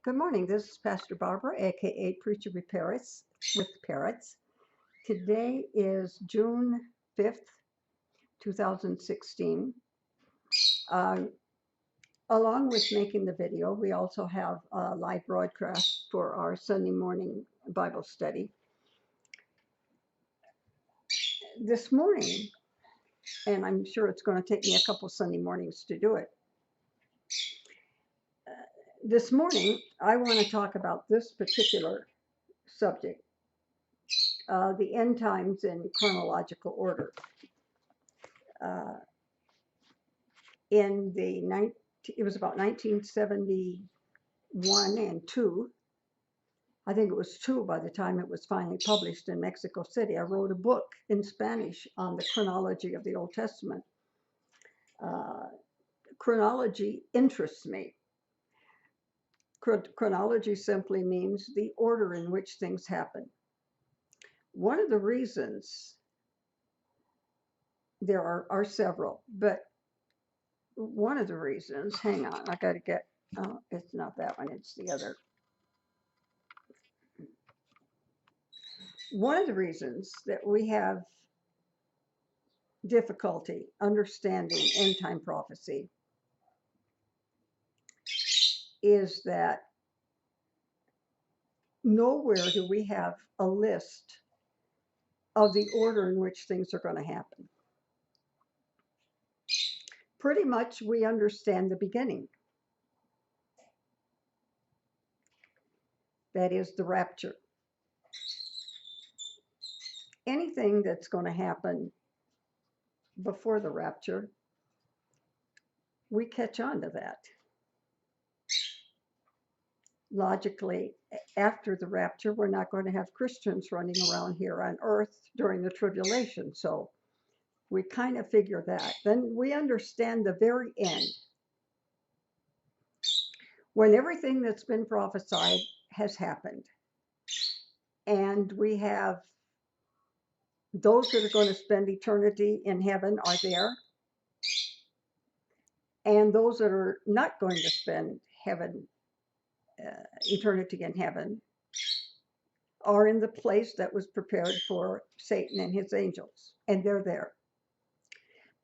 Good morning. This is Pastor Barbara, aka Preacher with Parrots. Today is June 5th, 2016. Uh, Along with making the video, we also have a live broadcast for our Sunday morning Bible study. This morning, and I'm sure it's going to take me a couple Sunday mornings to do it. This morning, I want to talk about this particular subject, the end times in chronological order. Uh, it was about 1971 and 2. I think it was 2 by the time it was finally published in Mexico City. I wrote a book in Spanish on the chronology of the Old Testament. Uh, Chronology interests me. Chronology simply means the order in which things happen. One of the reasons, there are several, but one of the reasons, hang on, I got to get, it's not that one, it's the other. One of the reasons that we have difficulty understanding end time prophecy is that nowhere do we have a list of the order in which things are going to happen. Pretty much we understand the beginning. That is the rapture. Anything that's going to happen before the rapture, we catch on to that. Logically, after the rapture, we're not going to have Christians running around here on earth during the tribulation. So we kind of figure that. Then we understand the very end, when everything that's been prophesied has happened. And we have those that are going to spend eternity in heaven are there. And those that are not going to spend eternity in heaven are in the place that was prepared for Satan and his angels. And they're there.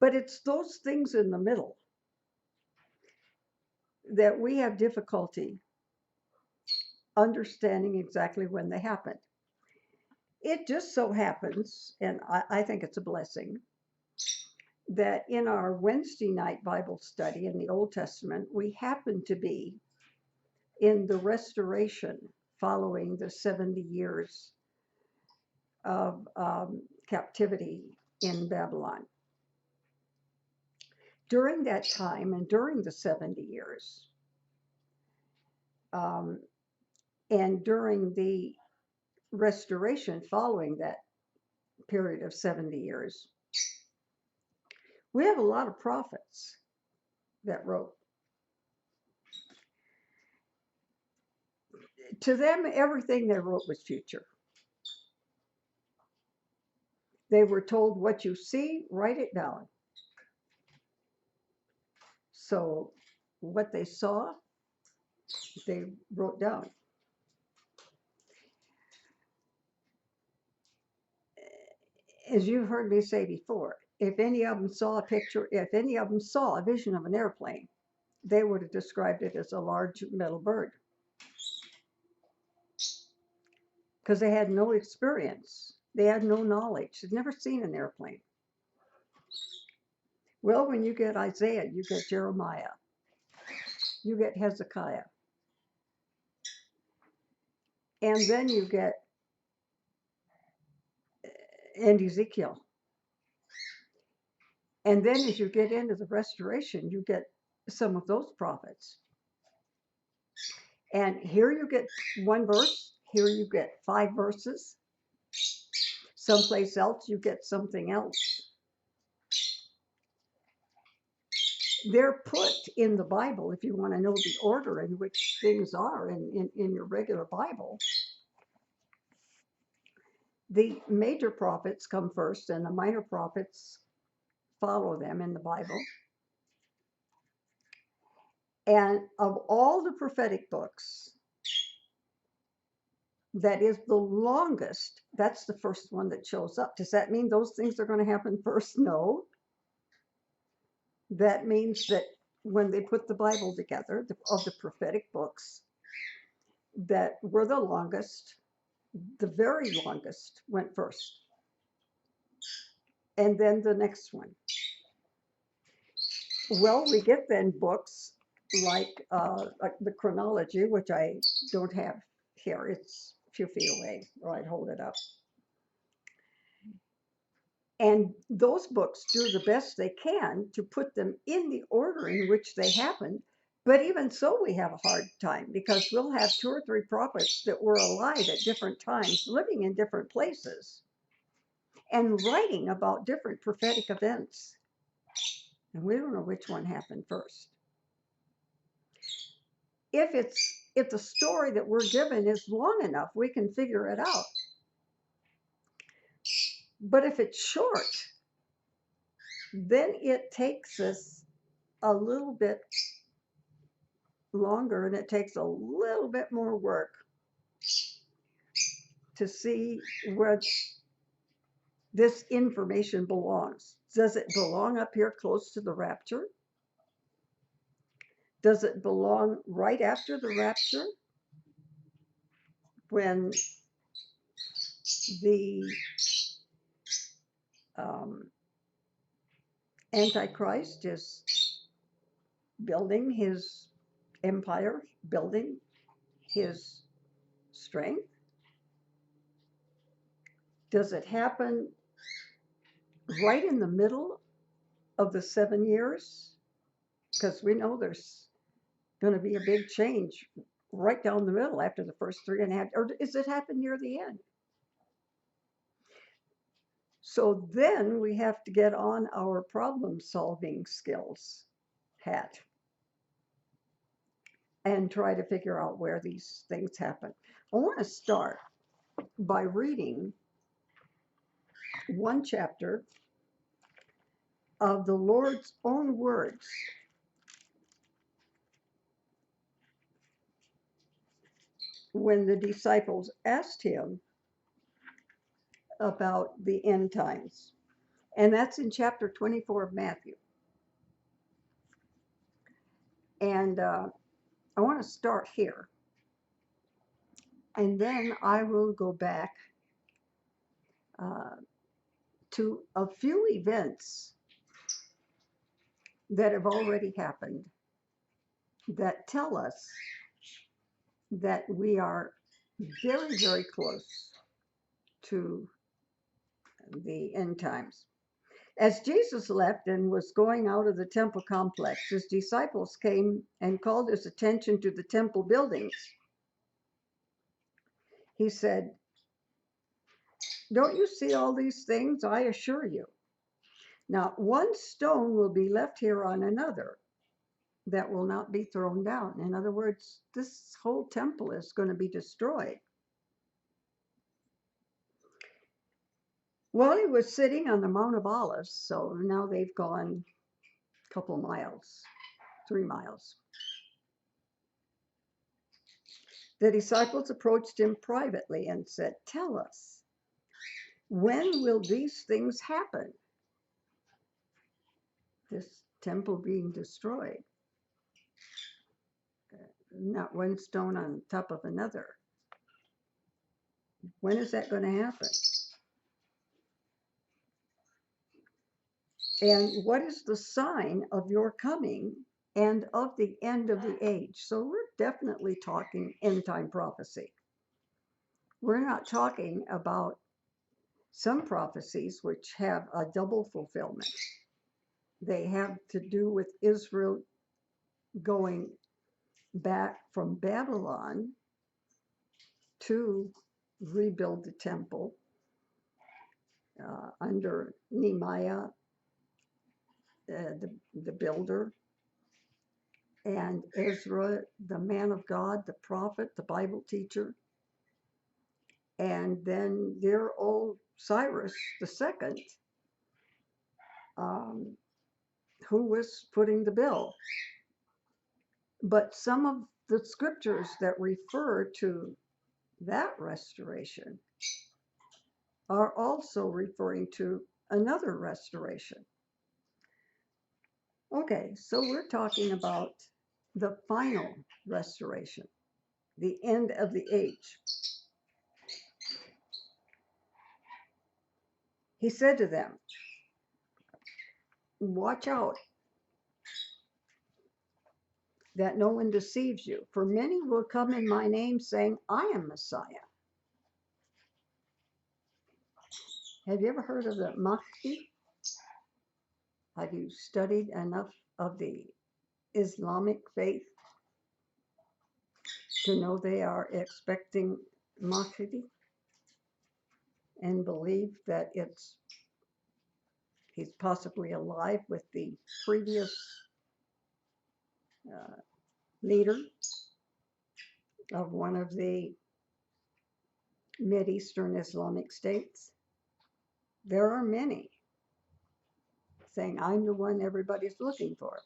But it's those things in the middle that we have difficulty understanding exactly when they happened. It just so happens, and I think it's a blessing, that in our Wednesday night Bible study in the Old Testament, we happen to be in the restoration following the 70 years of captivity in Babylon. During that time and during the 70 years, and during the restoration following that period of 70 years, we have a lot of prophets that wrote. To them, everything they wrote was future. They were told, what you see, write it down. So what they saw, they wrote down. As you've heard me say before, if any of them saw a vision of an airplane, they would have described it as a large metal bird. Because they had no experience. They had no knowledge. They'd never seen an airplane. Well, when you get Isaiah, you get Jeremiah, you get Hezekiah, and then you get and Ezekiel. And then as you get into the restoration, you get some of those prophets. And here you get one verse, here you get 5 verses. Someplace else you get something else. They're put in the Bible, if you want to know the order in which things are in your regular Bible. The major prophets come first and the minor prophets follow them in the Bible. And of all the prophetic books, that is the longest, that's the first one that shows up. Does that mean those things are going to happen first? No. That means that when they put the Bible together, of the prophetic books that were the longest, the very longest went first, and then the next one. Well, we get then books like the chronology, which I don't have here. It's a few feet away, or I'd hold it up. And those books do the best they can to put them in the order in which they happened. But even so, we have a hard time because we'll have 2 or 3 prophets that were alive at different times, living in different places, and writing about different prophetic events. And we don't know which one happened first. If the story that we're given is long enough, we can figure it out. But if it's short, then it takes us a little bit longer, and it takes a little bit more work to see where this information belongs. Does it belong up here close to the rapture? Does it belong right after the rapture, when the Antichrist is building his empire, building his strength? Does it happen right in the middle of the 7 years? Because we know there's going to be a big change right down the middle after the first 3.5, or does it happen near the end? So then we have to get on our problem solving skills hat and try to figure out where these things happen. I want to start by reading one chapter of the Lord's own words when the disciples asked him about the end times. And that's in chapter 24 of Matthew. And I want to start here. And then I will go back to a few events that have already happened that tell us that we are very, very close to the end times. As Jesus left and was going out of the temple complex, his disciples came and called his attention to the temple buildings. He said, "Don't you see all these things? I assure you, not one stone will be left here on another that will not be thrown down." In other words, this whole temple is going to be destroyed. Well, he was sitting on the Mount of Olives, so now they've gone a couple miles, 3 miles. The disciples approached him privately and said, "Tell us, when will these things happen?" This temple being destroyed. Not one stone on top of another. When is that going to happen? And what is the sign of your coming and of the end of the age? So we're definitely talking end time prophecy. We're not talking about some prophecies which have a double fulfillment. They have to do with Israel going back from Babylon to rebuild the temple under Nehemiah, the builder, and Ezra, the man of God, the prophet, the Bible teacher, and then dear old Cyrus II, who was footing the bill. But some of the scriptures that refer to that restoration are also referring to another restoration. Okay, so we're talking about the final restoration, the end of the age. He said to them, watch out that no one deceives you, for many will come in my name saying, I am Messiah. Have you ever heard of the Mahdi? Have you studied enough of the Islamic faith to know they are expecting Mahdi and believe that he's possibly alive with the previous leader of one of the Mideastern Islamic states? There are many saying, I'm the one everybody's looking for.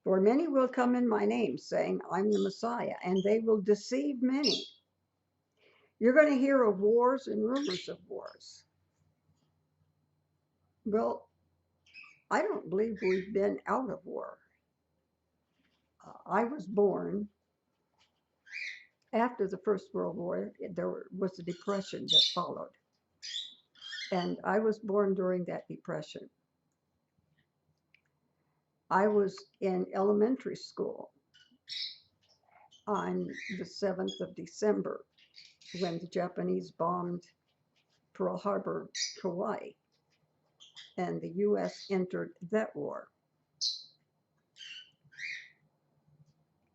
For many will come in my name, saying, I'm the Messiah, and they will deceive many. You're going to hear of wars and rumors of wars. Well, I don't believe we've been out of war. I was born after the First World War. There was a depression that followed. And I was born during that depression. I was in elementary school on the 7th of December when the Japanese bombed Pearl Harbor, Hawaii, and the U.S. entered that war.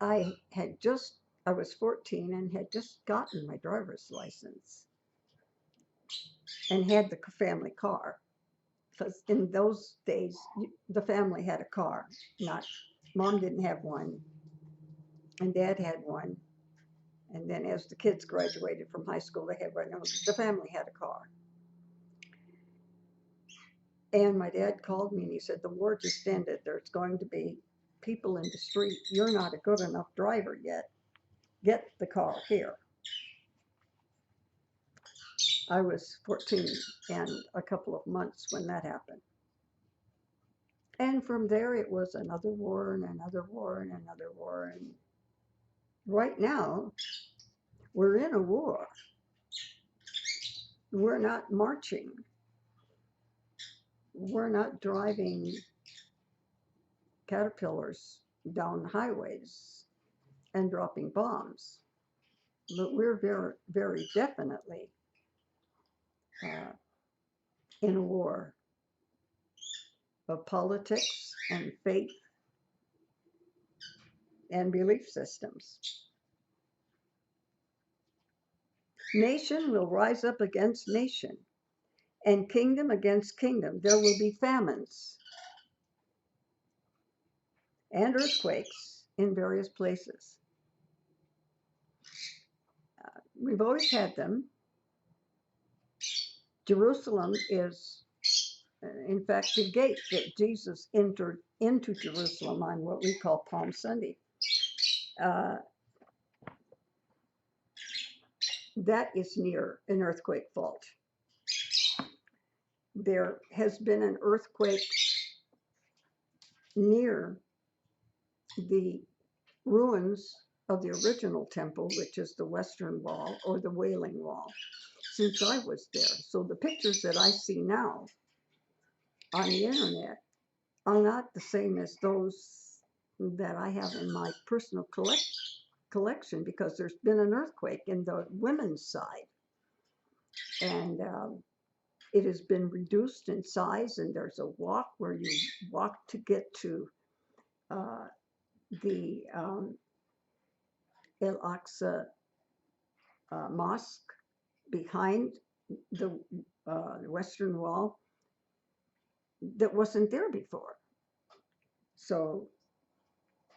I was 14 and had just gotten my driver's license and had the family car. Because in those days, the family had a car. Mom didn't have one, and Dad had one. And then as the kids graduated from high school, they had one. The family had a car. And my dad called me and he said, the war just ended. There's going to be people in the street. You're not a good enough driver yet. Get the car here. I was 14 and a couple of months when that happened. And from there, it was another war and another war and another war. And right now, we're in a war. We're not marching. We're not driving caterpillars down highways and dropping bombs. But we're very, very definitely in a war of politics and faith and belief systems. Nation will rise up against nation, and kingdom against kingdom. There will be famines and earthquakes in various places. We've always had them. Jerusalem is, in fact, the gate that Jesus entered into Jerusalem on what we call Palm Sunday. That is near an earthquake fault. There has been an earthquake near the ruins of the original temple, which is the Western Wall or the Wailing Wall, since I was there. So the pictures that I see now on the internet are not the same as those that I have in my personal collection, because there's been an earthquake in the women's side. And it has been reduced in size, and there's a walk where you walk to get to the Al-Aqsa Mosque behind the Western Wall that wasn't there before. So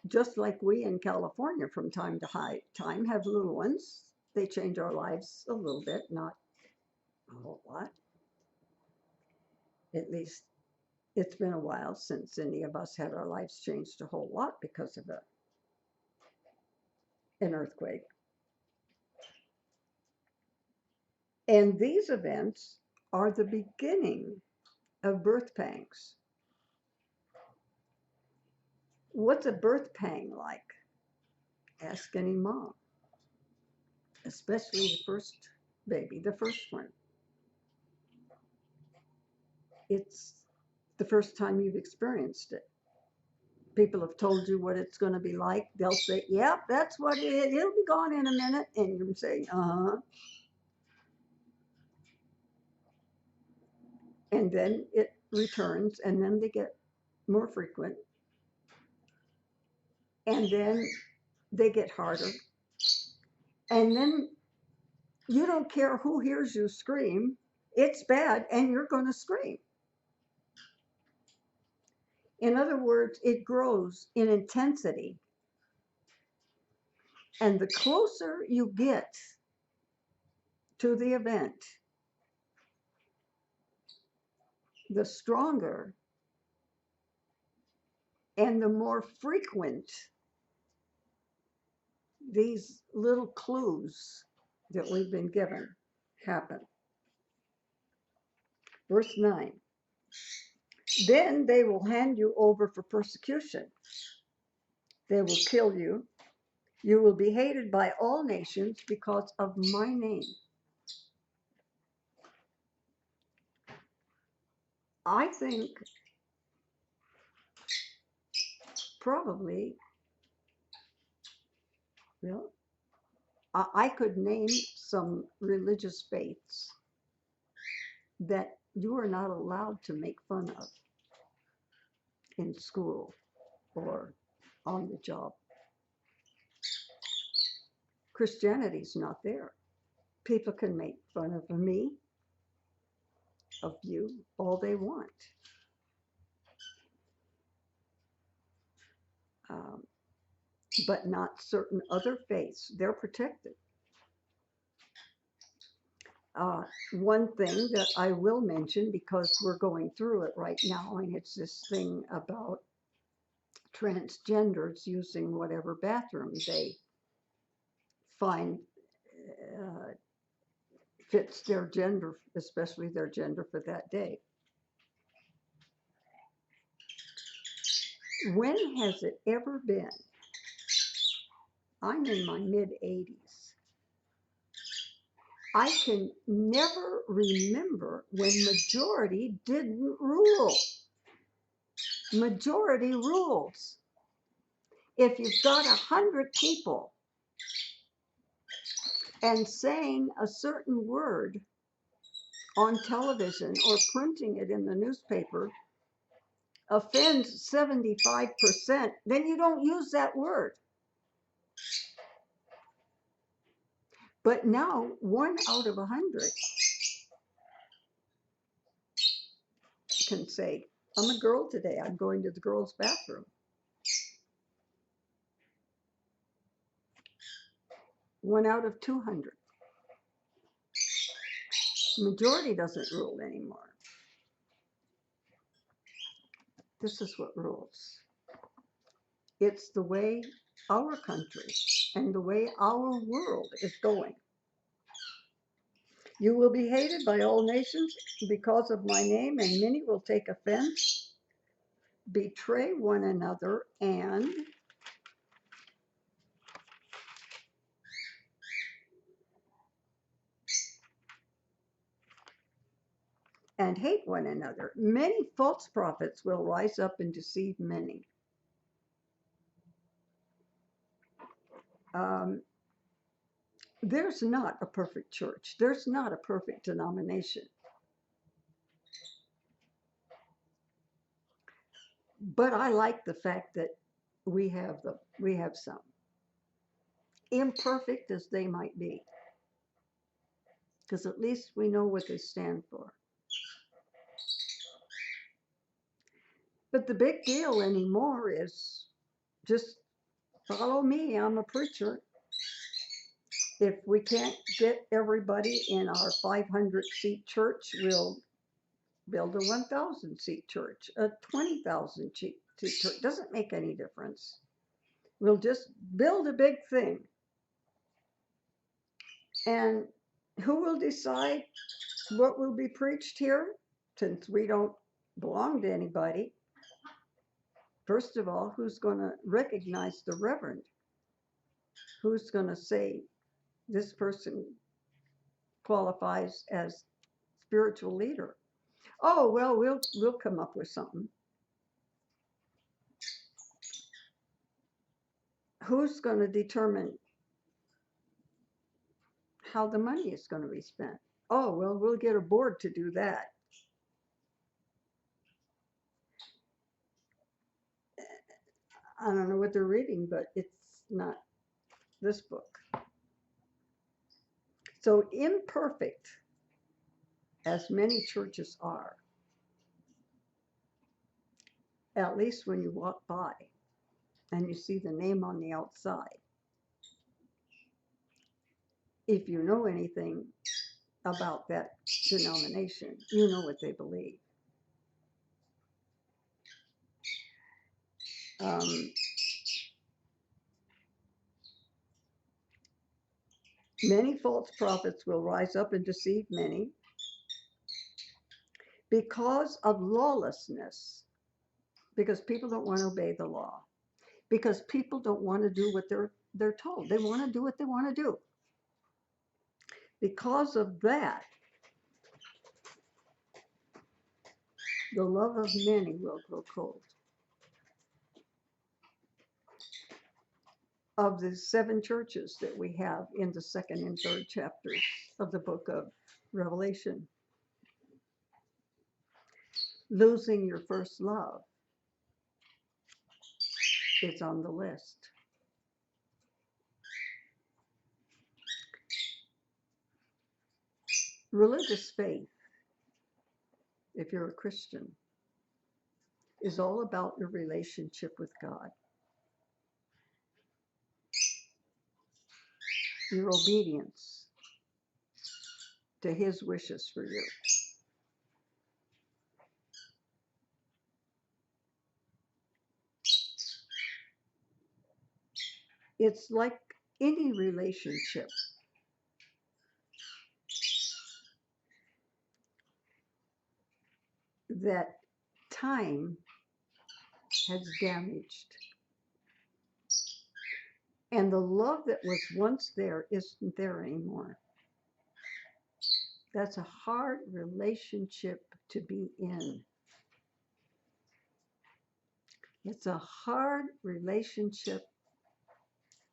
just like we in California from time to time have little ones, they change our lives a little bit, not a whole lot. At least it's been a while since any of us had our lives changed a whole lot because of it. an earthquake. And these events are the beginning of birth pangs. What's a birth pang like? Ask any mom, especially the first baby, the first one. It's the first time you've experienced it. People have told you what it's going to be like. They'll say, yep, that's what it is. It'll be gone in a minute. And you're saying, uh-huh. And then it returns, and then they get more frequent. And then they get harder. And then you don't care who hears you scream. It's bad, and you're going to scream. In other words, it grows in intensity. And the closer you get to the event, the stronger and the more frequent these little clues that we've been given happen. Verse 9. Then they will hand you over for persecution. They will kill you. You will be hated by all nations because of my name. I think probably, well, I could name some religious faiths that you are not allowed to make fun of in school or on the job. Christianity's not there. People can make fun of me, of you, all they want. But not certain other faiths. They're protected. One thing that I will mention, because we're going through it right now, and it's this thing about transgenders using whatever bathroom they find fits their gender, especially their gender for that day. When has it ever been? I'm in my mid-80s. I can never remember when majority didn't rule. Majority rules. If you've got 100 people and saying a certain word on television or printing it in the newspaper offends 75%, then you don't use that word. But now 1 out of 100 can say, I'm a girl today, I'm going to the girls' bathroom. 1 out of 200. Majority doesn't rule anymore. This is what rules. It's the way our country and the way our world is going. You will be hated by all nations because of my name, and many will take offense, betray one another, and hate one another. Many false prophets will rise up and deceive many. There's not a perfect church. There's not a perfect denomination. But I like the fact that we have some, imperfect as they might be, because at least we know what they stand for. But the big deal anymore is just follow me. I'm a preacher. If we can't get everybody in our 500-seat church, we'll build a 1,000-seat church, a 20,000-seat church. Doesn't make any difference. We'll just build a big thing. And who will decide what will be preached here? Since we don't belong to anybody, first of all, who's going to recognize the reverend? Who's going to say this person qualifies as spiritual leader? Oh, well, we'll come up with something. Who's going to determine how the money is going to be spent? Oh, well, we'll get a board to do that. I don't know what they're reading, but it's not this book. So imperfect as many churches are, at least when you walk by and you see the name on the outside, if you know anything about that denomination, you know what they believe. Many false prophets will rise up and deceive many because of lawlessness, because people don't want to obey the law, because people don't want to do what they're told. They want to do what they want to do. Because of that, the love of many will grow cold. Of the 7 churches that we have in the 2nd and 3rd chapters of the book of Revelation, losing your first love is on the list. Religious faith, if you're a Christian, is all about your relationship with God, your obedience to His wishes for you. It's like any relationship. That time has damaged. And the love that was once there isn't there anymore. That's a hard relationship to be in. It's a hard relationship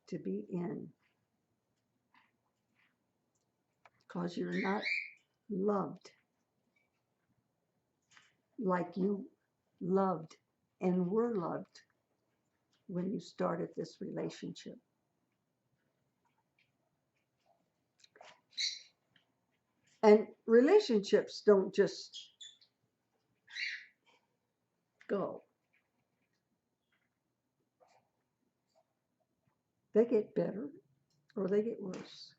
to be in. Because you're not loved like you loved and were loved when you started this relationship. And relationships don't just go. They get better or they get worse.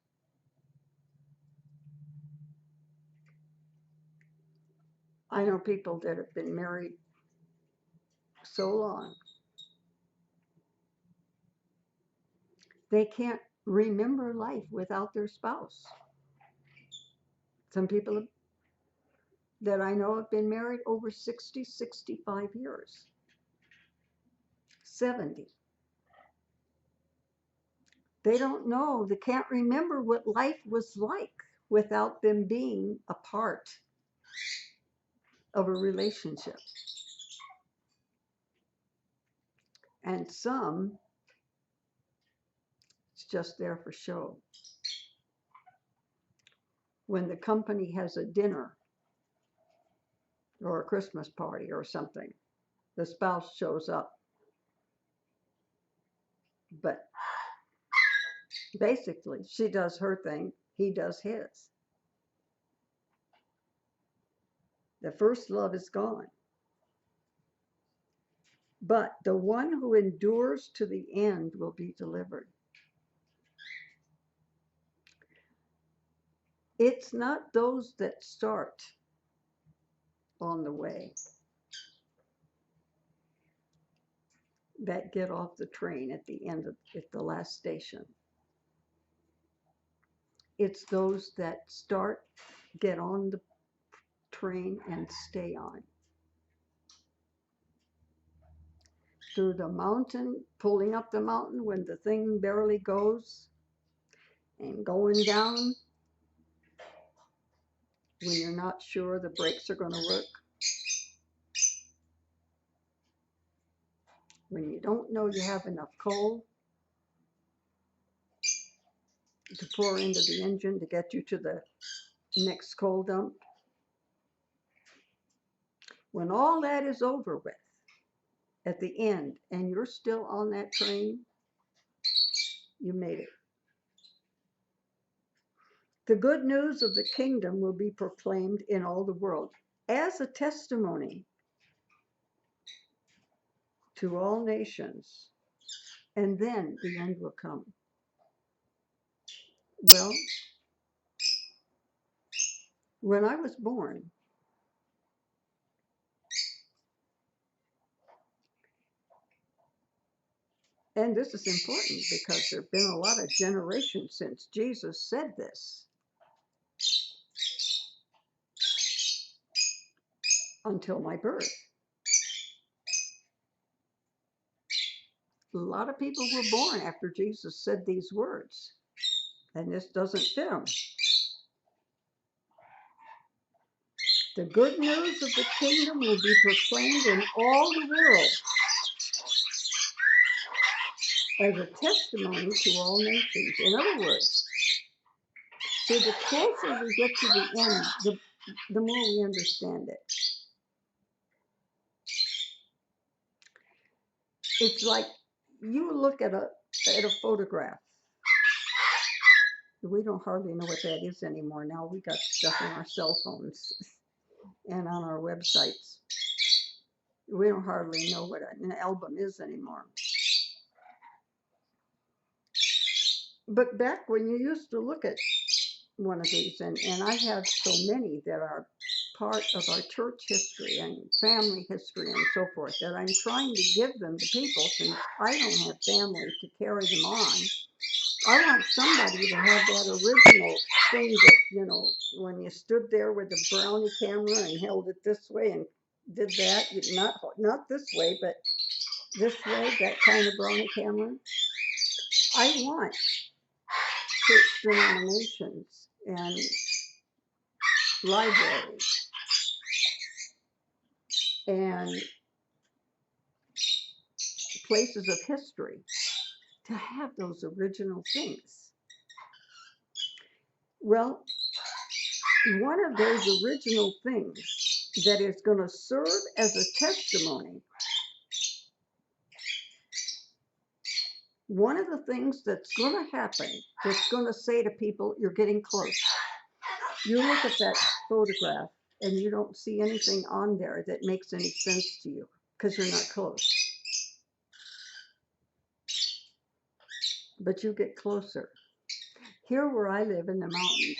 I know people that have been married so long, they can't remember life without their spouse. Some people that I know have been married over 60, 65 years, 70. They don't know, they can't remember what life was like without them being a part of a relationship. And some, it's just there for show. When the company has a dinner or a Christmas party or something, the spouse shows up. But basically, she does her thing, he does his. The first love is gone. But the one who endures to the end will be delivered. It's not those that start on the way that get off the train at the end of at the last station. It's those that start, get on the train, and stay on. Through the mountain, pulling up the mountain when the thing barely goes, and going down when you're not sure the brakes are going to work, when you don't know you have enough coal to pour into the engine to get you to the next coal dump. When all that is over with at the end and you're still on that train, you made it. The good news of the kingdom will be proclaimed in all the world as a testimony to all nations, and then the end will come. Well, when I was born, and this is important because there have been a lot of generations since Jesus said this, until my birth. A lot of people were born after Jesus said these words, and this doesn't fit them. The good news of the kingdom will be proclaimed in all the world as a testimony to all nations. In other words, so the closer we get to the end, the more we understand it. It's like you look at a photograph. We don't hardly know what that is anymore. Now we got stuff in our cell phones and on our websites. We don't hardly know what an album is anymore. But back when you used to look at one of these, and I have so many that are part of our church history and family history and so forth, that I'm trying to give them to people since I don't have family to carry them on. I want somebody to have that original thing that, you know, when you stood there with the brownie camera and held it this way and did that, not this way, but this way, that kind of brownie camera. I want church denominations and libraries and places of history to have those original things. Well, one of those original things that is going to serve as a testimony, one of the things that's going to happen, that's going to say to people, you're getting close. You look at that photograph and you don't see anything on there that makes any sense to you because you're not close. But you get closer. Here where I live in the mountains,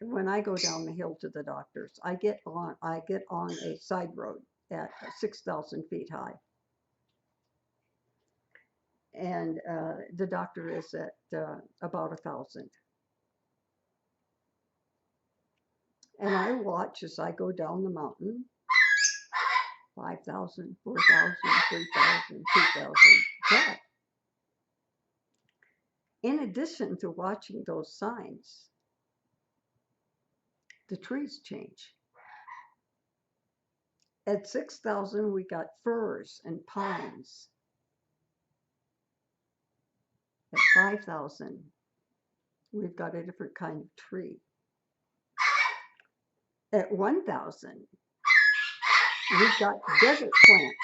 when I go down the hill to the doctor's, I get on a side road at 6,000 feet high. And the doctor is at about 1,000. And I watch as I go down the mountain, 5,000, 4,000, 3,000, 2,000. But in addition to watching those signs, the trees change. At 6,000, we got firs and pines. At 5,000, we've got a different kind of tree. At 1,000, we've got desert plants.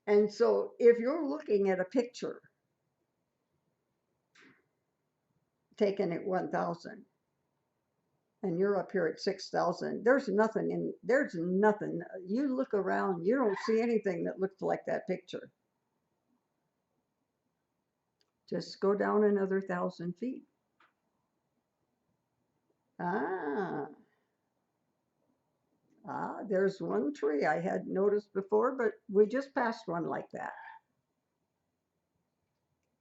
And so if you're looking at a picture taken at 1,000 and you're up here at 6,000, there's nothing. You look around, you don't see anything that looks like that picture. Just go down another 1,000 feet. There's one tree I hadn't noticed before, but we just passed one like that.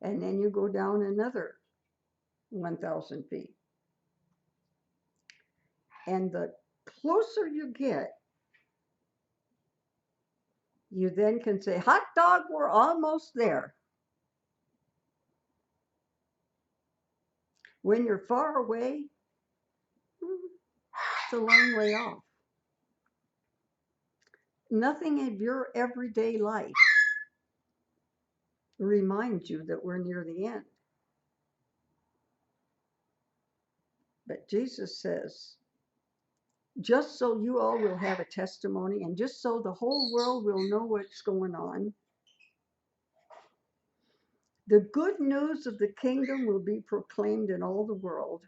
And then you go down another 1,000 feet. And the closer you get, you then can say, hot dog, we're almost there. When you're far away, it's a long way off. Nothing in your everyday life reminds you that we're near the end. But Jesus says, just so you all will have a testimony and just so the whole world will know what's going on, the good news of the kingdom will be proclaimed in all the world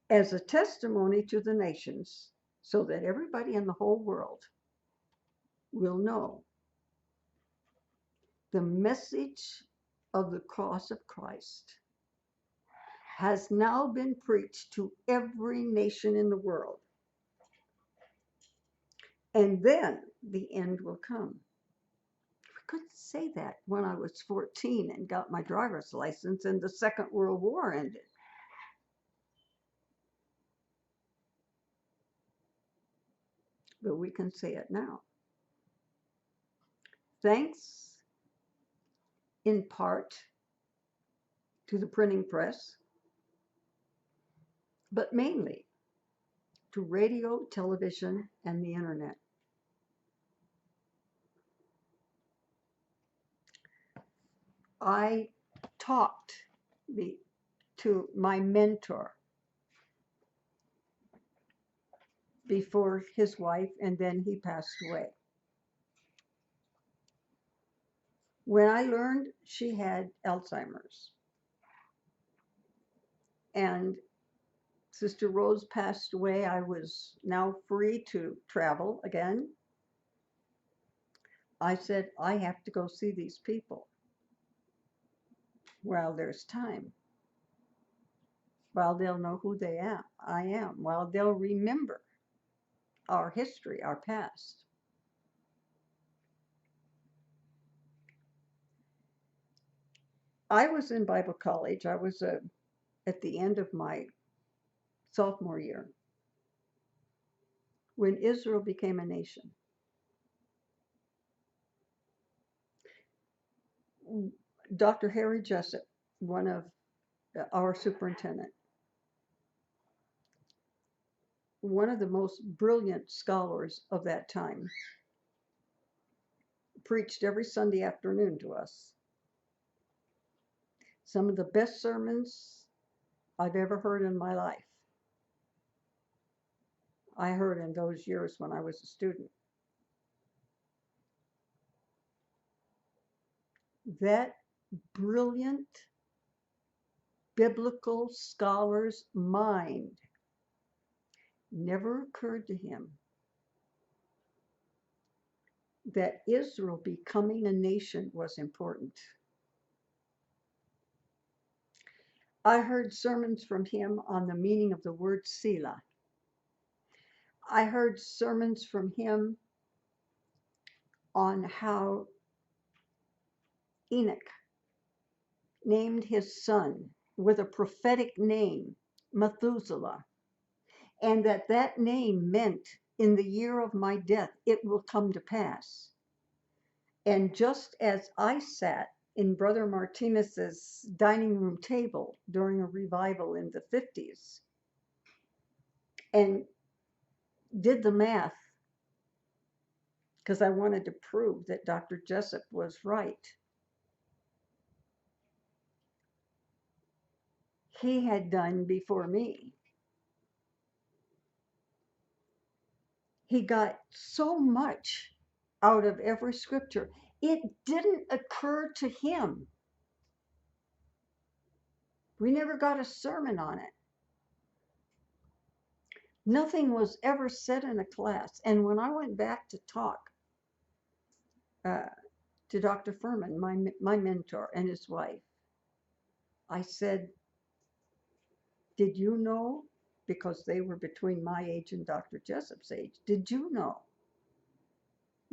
as a testimony to the nations, so that everybody in the whole world will know the message of the cross of Christ has now been preached to every nation in the world. And then the end will come. I couldn't say that when I was 14 and got my driver's license and the Second World War ended. But we can say it now. Thanks in part to the printing press, but mainly to radio, television, and the internet. I talked to my mentor before his wife, and then he passed away. When I learned she had Alzheimer's and Sister Rose passed away, I was now free to travel again. I said, I have to go see these people while there's time, while they'll know who I am, while they'll remember our history, our past. I was in Bible college. I was at the end of my sophomore year when Israel became a nation. Dr. Harry Jessup, one of our superintendent, one of the most brilliant scholars of that time, preached every Sunday afternoon to us. Some of the best sermons I've ever heard in my life, I heard in those years when I was a student. That brilliant biblical scholar's mind never occurred to him that Israel becoming a nation was important. I heard sermons from him on the meaning of the word Selah. I heard sermons from him on how Enoch named his son with a prophetic name, Methuselah, and that name meant in the year of my death, it will come to pass. And just as I sat in Brother Martinez's dining room table during a revival in the 50s and did the math because I wanted to prove that Dr. Jessup was right, he had done before me. He got so much out of every scripture. It didn't occur to him. We never got a sermon on it. Nothing was ever said in a class. And when I went back to talk to Dr. Furman, my mentor, and his wife, I said, did you know, because they were between my age and Dr. Jessup's age, did you know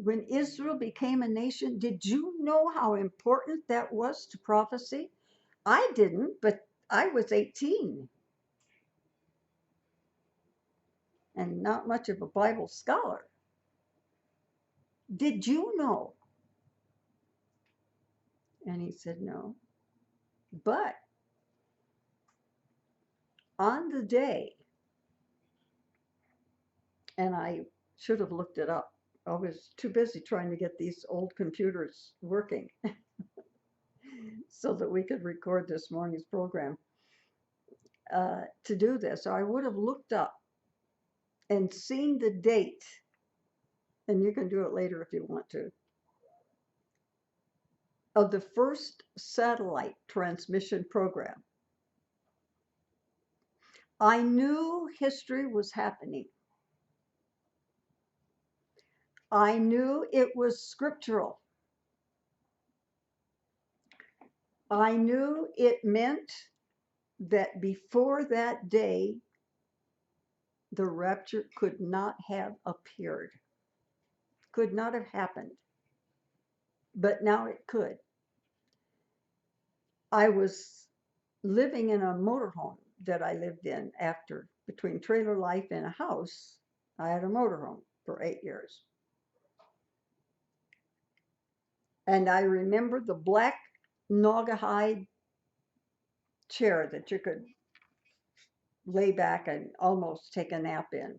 when Israel became a nation, did you know how important that was to prophecy? I didn't, but I was 18 and not much of a Bible scholar. Did you know? And he said, no. But on the day, and I should have looked it up. I was too busy trying to get these old computers working so that we could record this morning's program. To do this, I would have looked up and seen the date, and you can do it later if you want to, of the first satellite transmission program. I knew history was happening. I knew it was scriptural. I knew it meant that before that day, the rapture could not have appeared, could not have happened, but now it could. I was living in a motorhome that I lived in after, between trailer life and a house. I had a motorhome for 8 years. And I remember the black Naugahyde chair that you could lay back and almost take a nap in,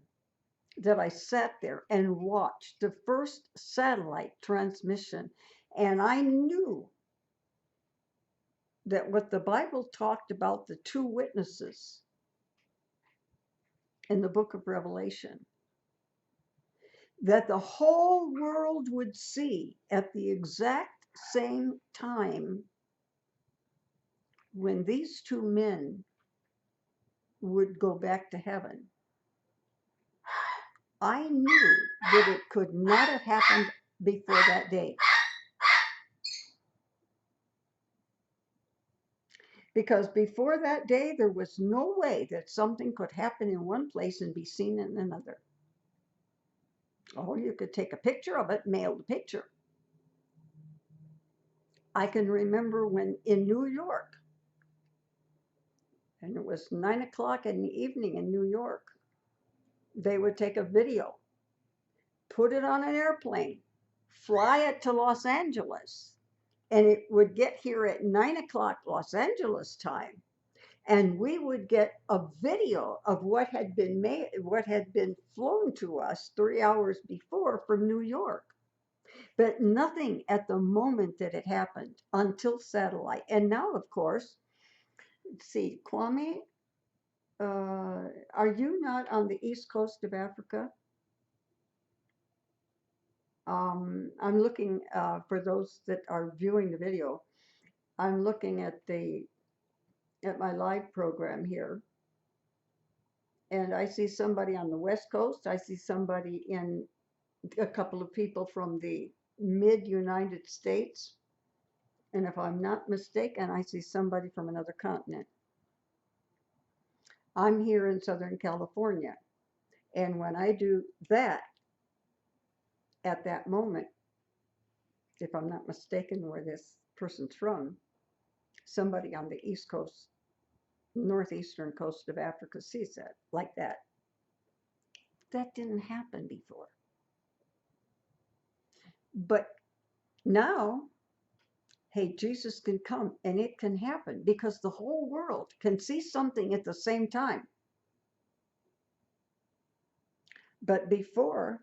that I sat there and watched the first satellite transmission. And I knew that what the Bible talked about, the two witnesses in the book of Revelation, that the whole world would see at the exact same time when these two men would go back to heaven. I knew that it could not have happened before that day. Because before that day, there was no way that something could happen in one place and be seen in another. Oh, you could take a picture of it, mail the picture. I can remember when in New York, and it was 9 o'clock in the evening in New York, they would take a video, put it on an airplane, fly it to Los Angeles, and it would get here at 9 o'clock Los Angeles time. And we would get a video of what had been made, what had been flown to us 3 hours before from New York. But nothing at the moment that it happened until satellite. And now, of course, let's see, Kwame, are you not on the east coast of Africa? I'm looking for those that are viewing the video. I'm looking at my live program here, and I see somebody on the west coast. I see somebody in a couple of people from the mid-United States, and if I'm not mistaken, I see somebody from another continent. I'm here in Southern California, and when I do that, at that moment, if I'm not mistaken where this person's from, somebody on the east coast, northeastern coast of Africa sees that, like that. That didn't happen before. But now, hey, Jesus can come and it can happen because the whole world can see something at the same time. But before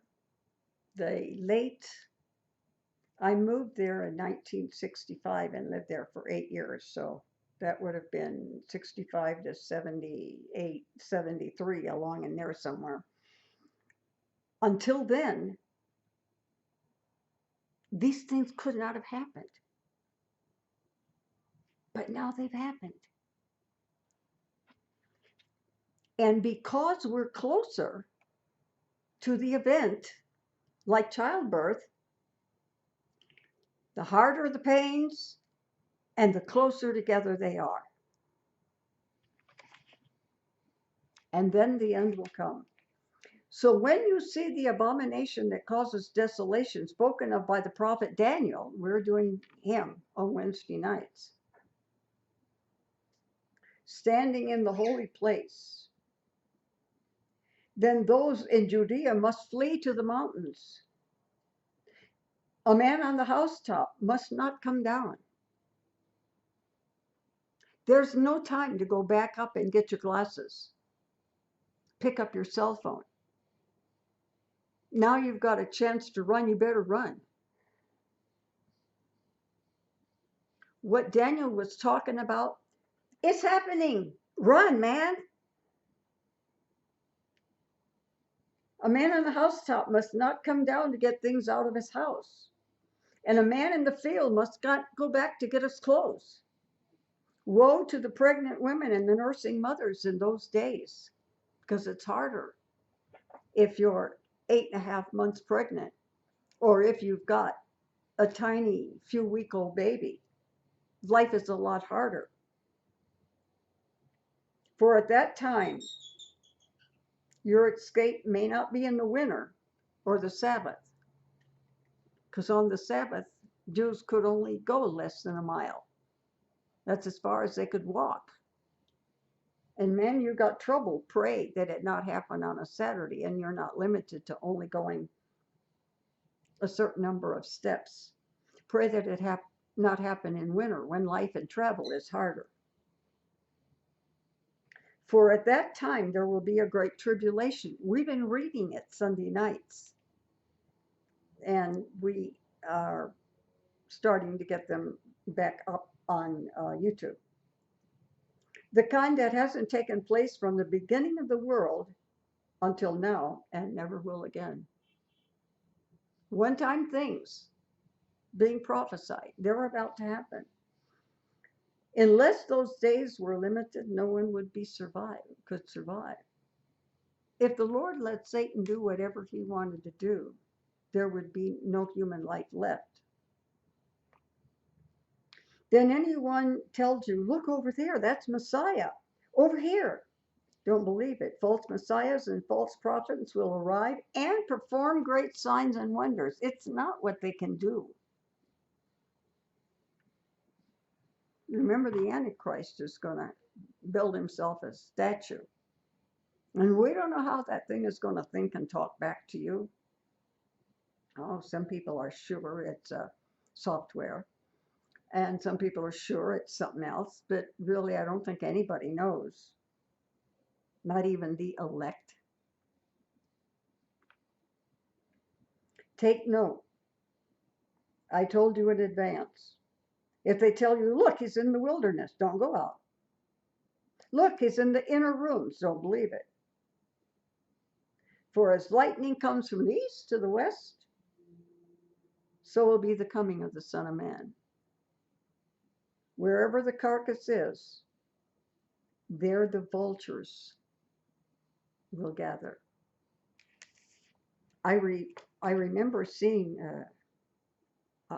I moved there in 1965 and lived there for 8 years. So that would have been 65 to 78, 73, along in there somewhere. Until then, these things could not have happened. But now they've happened. And because we're closer to the event, like childbirth, the harder the pains and the closer together they are. And then the end will come. So when you see the abomination that causes desolation spoken of by the prophet Daniel, we're doing him on Wednesday nights, standing in the holy place, then those in Judea must flee to the mountains. A man on the housetop must not come down. There's no time to go back up and get your glasses. Pick up your cell phone. Now you've got a chance to run, you better run. What Daniel was talking about, it's happening. Run, man. A man on the housetop must not come down to get things out of his house. And a man in the field must not go back to get his clothes. Woe to the pregnant women and the nursing mothers in those days, because it's harder if you're 8.5 months pregnant, or if you've got a tiny few-week-old baby. Life is a lot harder. For at that time, your escape may not be in the winter or the Sabbath, because on the Sabbath, Jews could only go less than a mile. That's as far as they could walk. And men, you got trouble, pray that it not happen on a Saturday, and you're not limited to only going a certain number of steps. Pray that it not happen in winter when life and travel is harder. For at that time there will be a great tribulation. We've been reading it Sunday nights, and we are starting to get them back up on YouTube. The kind that hasn't taken place from the beginning of the world until now and never will again. One-time things being prophesied, they're about to happen. Unless those days were limited, no one could survive. If the Lord let Satan do whatever he wanted to do, there would be no human life left. Then anyone tells you, look over there, that's Messiah. Over here. Don't believe it. False messiahs and false prophets will arrive and perform great signs and wonders. It's not what they can do. Remember, the Antichrist is going to build himself a statue. And we don't know how that thing is going to think and talk back to you. Oh, some people are sure it's a software. And some people are sure it's something else. But really, I don't think anybody knows. Not even the elect. Take note. I told you in advance. If they tell you, look, he's in the wilderness, don't go out. Look, he's in the inner rooms, don't believe it. For as lightning comes from the east to the west, so will be the coming of the Son of Man. Wherever the carcass is, there the vultures will gather. I remember seeing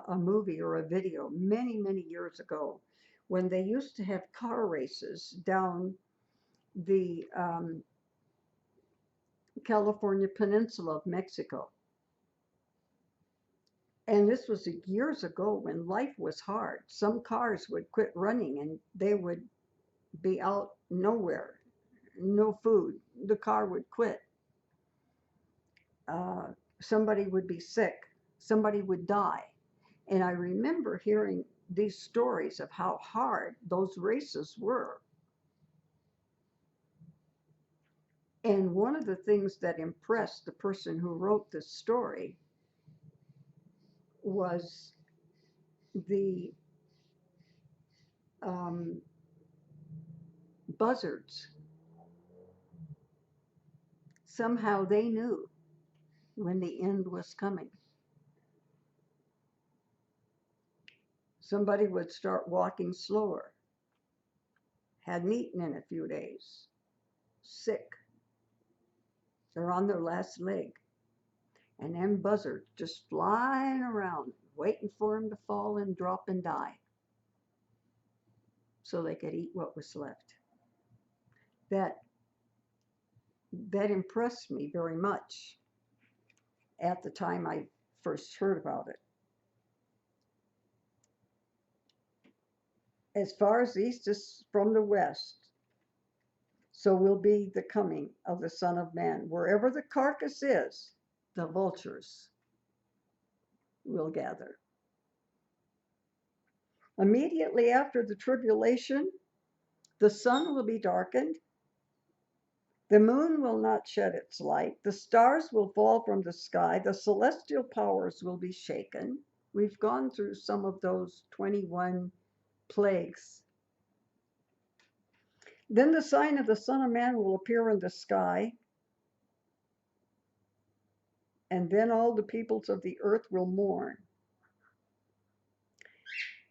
a movie or a video many, many years ago when they used to have car races down the California peninsula of Mexico. And this was years ago when life was hard. Some cars would quit running and they would be out nowhere, no food. The car would quit. Somebody would be sick. Somebody would die. And I remember hearing these stories of how hard those races were. And one of the things that impressed the person who wrote this story was the buzzards. Somehow they knew when the end was coming. Somebody would start walking slower, hadn't eaten in a few days, sick. They're on their last leg. And them buzzards just flying around, waiting for them to fall and drop and die so they could eat what was left. That that impressed me very much at the time I first heard about it. As far as the east is from the west, so will be the coming of the Son of Man. Wherever the carcass is, the vultures will gather. Immediately after the tribulation, the sun will be darkened, the moon will not shed its light, the stars will fall from the sky, the celestial powers will be shaken. We've gone through some of those 21 plagues. Then the sign of the Son of Man will appear in the sky, and then all the peoples of the earth will mourn.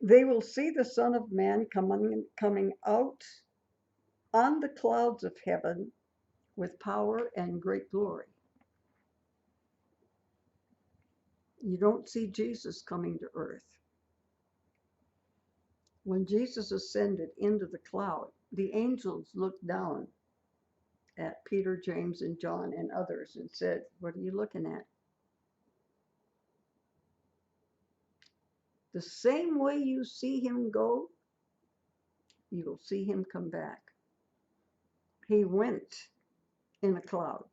They will see the Son of Man coming out on the clouds of heaven with power and great glory. You don't see Jesus coming to earth. When Jesus ascended into the cloud, the angels looked down at Peter, James, and John and others and said, "What are you looking at?" The same way you see him go, you will see him come back. He went in a cloud.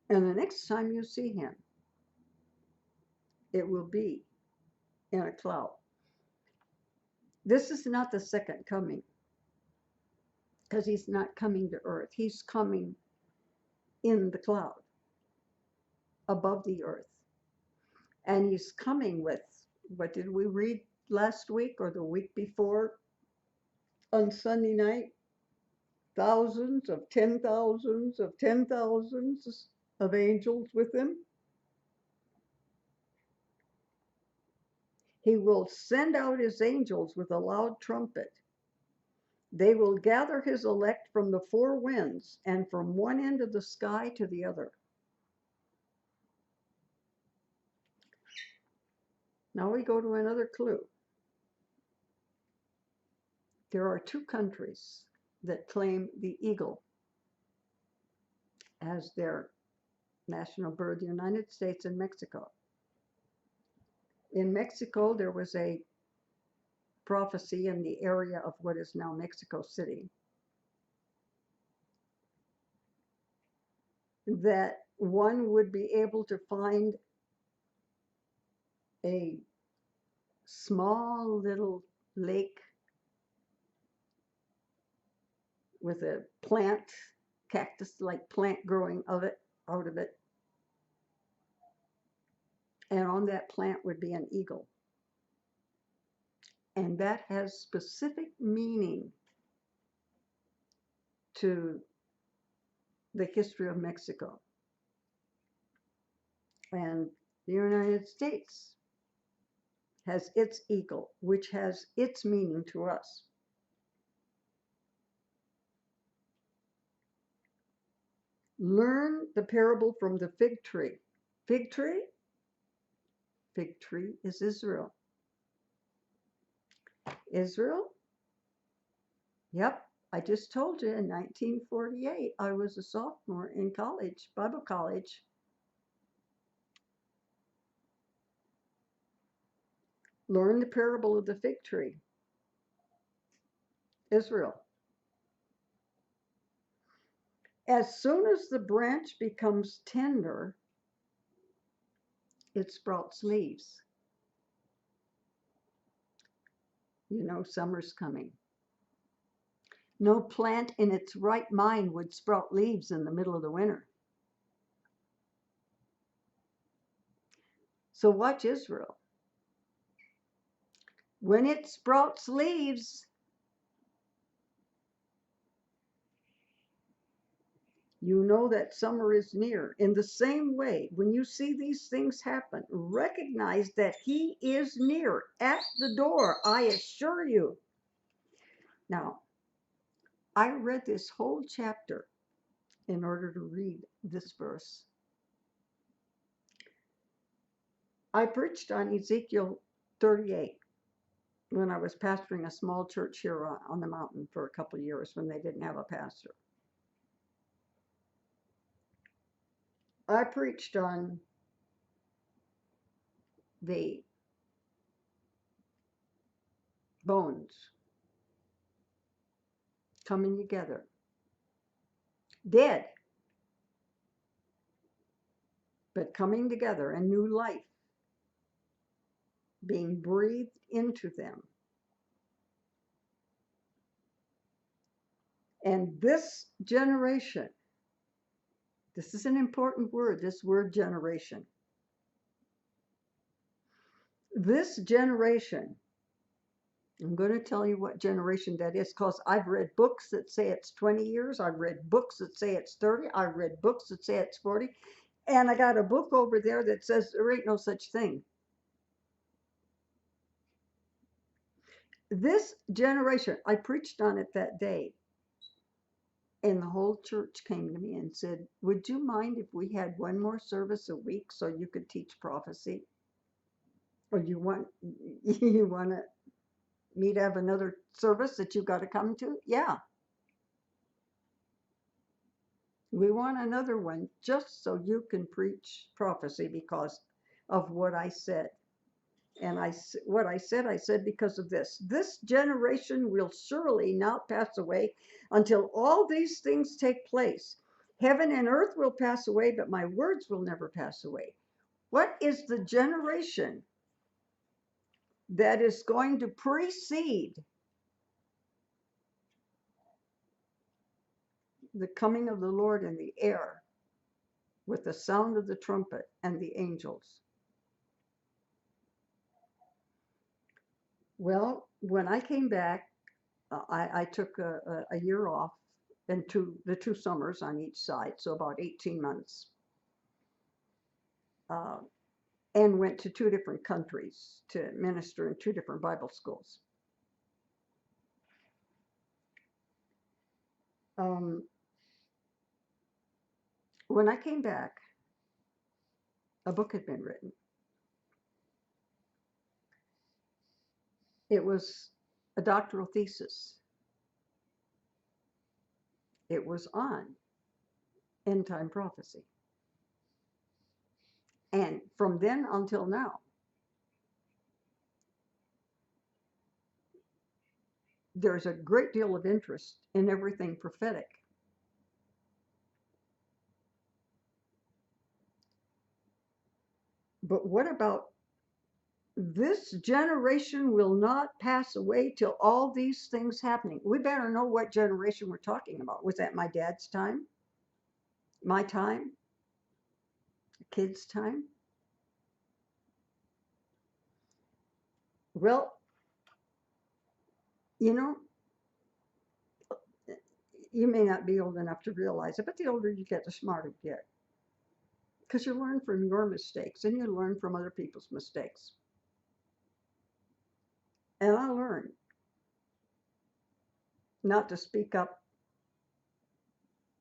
And the next time you see him, it will be in a cloud. This is not the second coming, because he's not coming to earth. He's coming in the cloud above the earth. And he's coming with, what did we read last week or the week before on Sunday night? Thousands of 10,000s of 10,000s of angels with him. He will send out his angels with a loud trumpet. They will gather his elect from the four winds and from one end of the sky to the other. Now we go to another clue. There are two countries that claim the eagle as their national bird, the United States and Mexico. In Mexico, there was a prophecy in the area of what is now Mexico City that one would be able to find a small little lake with a plant, cactus-like plant growing out of it. And on that plant would be an eagle. And that has specific meaning to the history of Mexico. And the United States has its eagle, which has its meaning to us. Learn the parable from the fig tree. Fig tree? Fig tree is Israel. Israel? Yep, I just told you in 1948, I was a sophomore in college, Bible college. Learn the parable of the fig tree. Israel. As soon as the branch becomes tender, it sprouts leaves. You know, summer's coming. No plant in its right mind would sprout leaves in the middle of the winter. So watch Israel. When it sprouts leaves, you know that summer is near. In the same way, when you see these things happen, recognize that he is near at the door, I assure you. Now, I read this whole chapter in order to read this verse. I preached on Ezekiel 38. when I was pastoring a small church here on the mountain for a couple of years when they didn't have a pastor. I preached on the bones coming together, dead, but coming together, and new life being breathed into them. And this generation, this is an important word, this word generation. This generation, I'm going to tell you what generation that is because I've read books that say it's 20 years. I've read books that say it's 30. I've read books that say it's 40. And I got a book over there that says there ain't no such thing. This generation, I preached on it that day. And the whole church came to me and said, would you mind if we had one more service a week so you could teach prophecy? Or you want me to have another service that you got to come to? Yeah. We want another one just so you can preach prophecy because of what I said. And what I said because of this. This generation will surely not pass away until all these things take place. Heaven and earth will pass away, but my words will never pass away. What is the generation that is going to precede the coming of the Lord in the air with the sound of the trumpet and the angels? Well, when I came back, I took a year off and the 2 summers on each side, so about 18 months, and went to 2 different countries to minister in 2 different Bible schools. When I came back, a book had been written. It was a doctoral thesis. It was on end time prophecy. And from then until now, there's a great deal of interest in everything prophetic. But what about this generation will not pass away till all these things happening? We better know what generation we're talking about. Was that my dad's time? My time? Kids' time? Well, you know, you may not be old enough to realize it, but the older you get, the smarter you get. Because you learn from your mistakes and you learn from other people's mistakes. And I learned not to speak up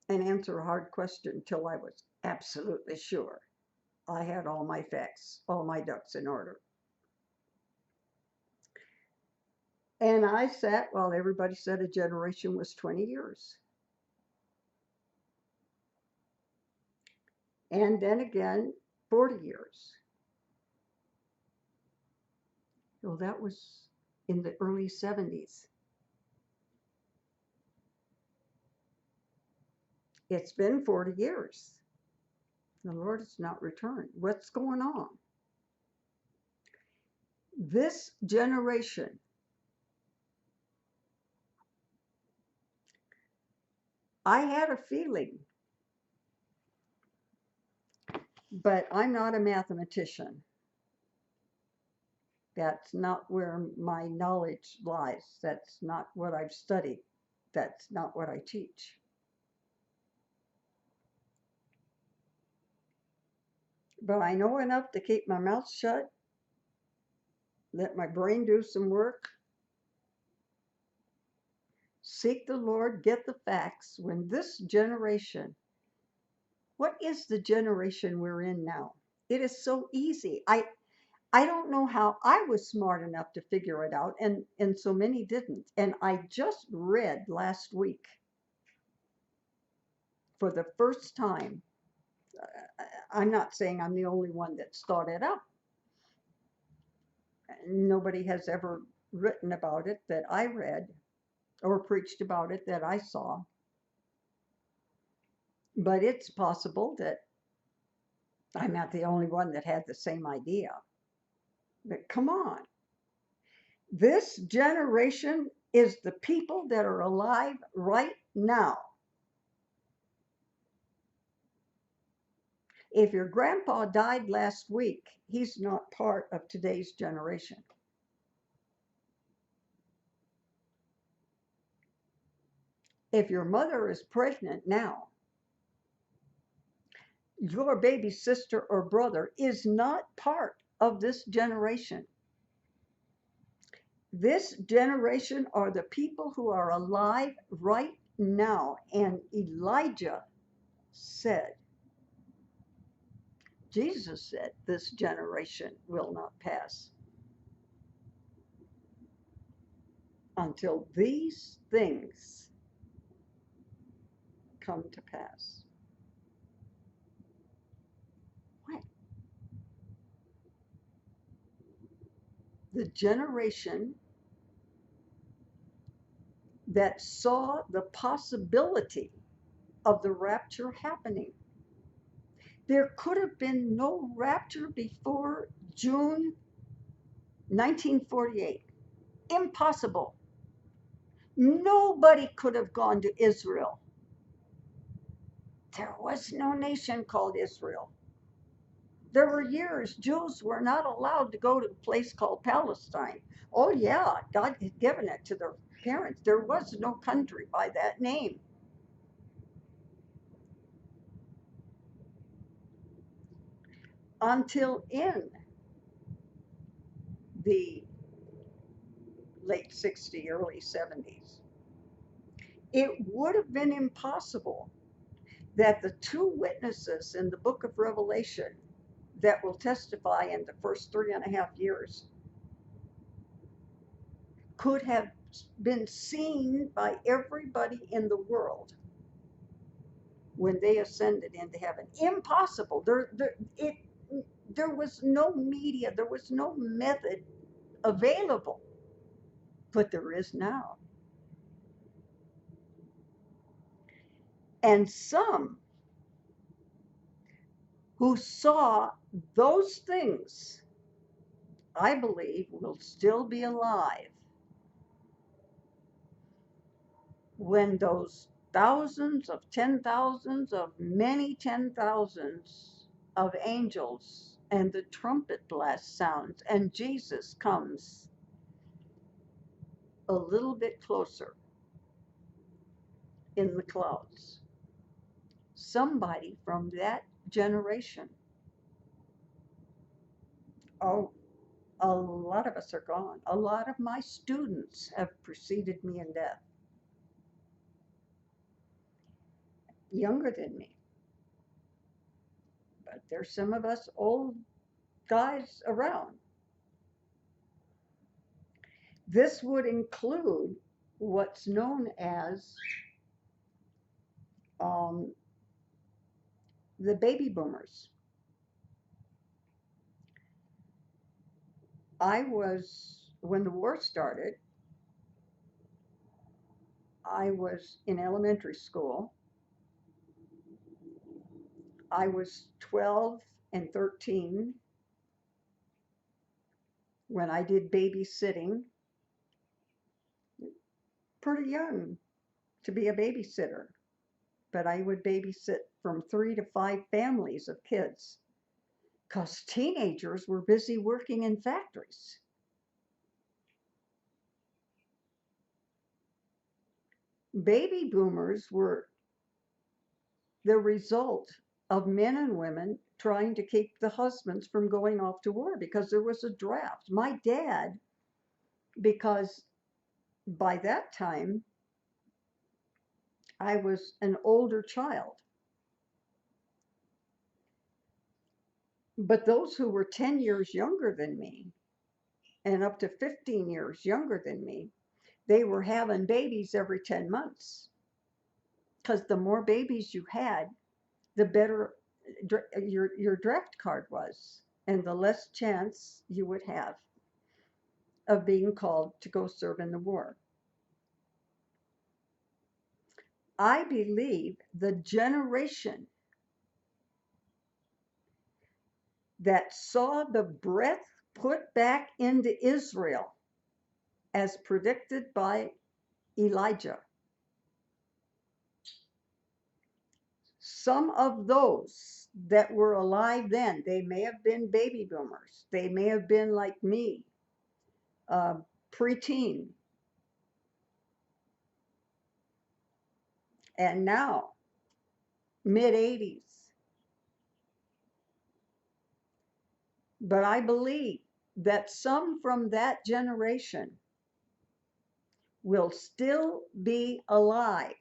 and answer a hard question until I was absolutely sure I had all my facts, all my ducks in order. And I sat while everybody said a generation was 20 years. And then again, 40 years. Well, that was in the early 70s. It's been 40 years. The Lord has not returned. What's going on? This generation, I had a feeling, but I'm not a mathematician. That's not where my knowledge lies. That's not what I've studied. That's not what I teach. But I know enough to keep my mouth shut, let my brain do some work, seek the Lord, get the facts. When this generation, what is the generation we're in now? It is so easy. I don't know how I was smart enough to figure it out, and so many didn't. And I just read last week for the first time. I'm not saying I'm the only one that's thought it up. Nobody has ever written about it that I read or preached about it that I saw. But it's possible that I'm not the only one that had the same idea. But come on. This generation is the people that are alive right now. If your grandpa died last week, he's not part of today's generation. If your mother is pregnant now, your baby sister or brother is not part of this generation. This generation are the people who are alive right now. And Elijah said, Jesus said, this generation will not pass until these things come to pass. What? The generation that saw the possibility of the rapture happening. There could have been no rapture before June 1948. Impossible. Nobody could have gone to Israel. There was no nation called Israel. There were years Jews were not allowed to go to a place called Palestine. Oh, yeah, God had given it to their parents. There was no country by that name. Until in the late 60s, early 70s, it would have been impossible that the two witnesses in the book of Revelation that will testify in the first 3.5 years could have been seen by everybody in the world when they ascended into heaven. Impossible. There was no media, there was no method available, but there is now. And some who saw those things, I believe, will still be alive when those thousands of 10,000s of many 10,000s of angels and the trumpet blast sounds and Jesus comes a little bit closer in the clouds. Somebody from that generation, oh, a lot of us are gone. A lot of my students have preceded me in death, younger than me. But there's some of us old guys around. This would include what's known as the baby boomers. When the war started, I was in elementary school. I was 12 and 13 when I did babysitting. Pretty young to be a babysitter, but I would babysit from 3 to 5 families of kids because teenagers were busy working in factories. Baby boomers were the result of men and women trying to keep the husbands from going off to war because there was a draft. My dad, because by that time I was an older child, But those who were 10 years younger than me and up to 15 years younger than me, they were having babies every 10 months. Because the more babies you had, the better your draft card was, and the less chance you would have of being called to go serve in the war. I believe the generation that saw the breath put back into Israel as predicted by Elijah, some of those that were alive then, they may have been baby boomers, they may have been like me, preteen, and now mid 80s. But I believe that some from that generation will still be alive.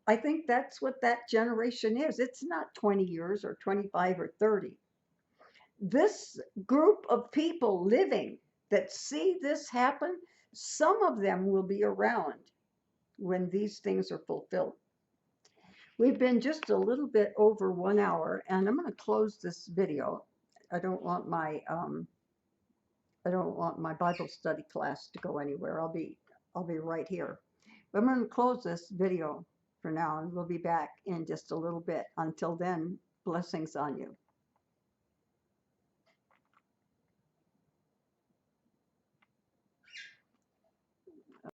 I think that's what that generation is. It's not 20 years or 25 or 30. This group of people living that see this happen, some of them will be around when these things are fulfilled. We've been just a little bit over 1 hour, and I'm going to close this video. I don't want my Bible study class to go anywhere. I'll be right here. But I'm going to close this video for now, and we'll be back in just a little bit. Until then, blessings on you.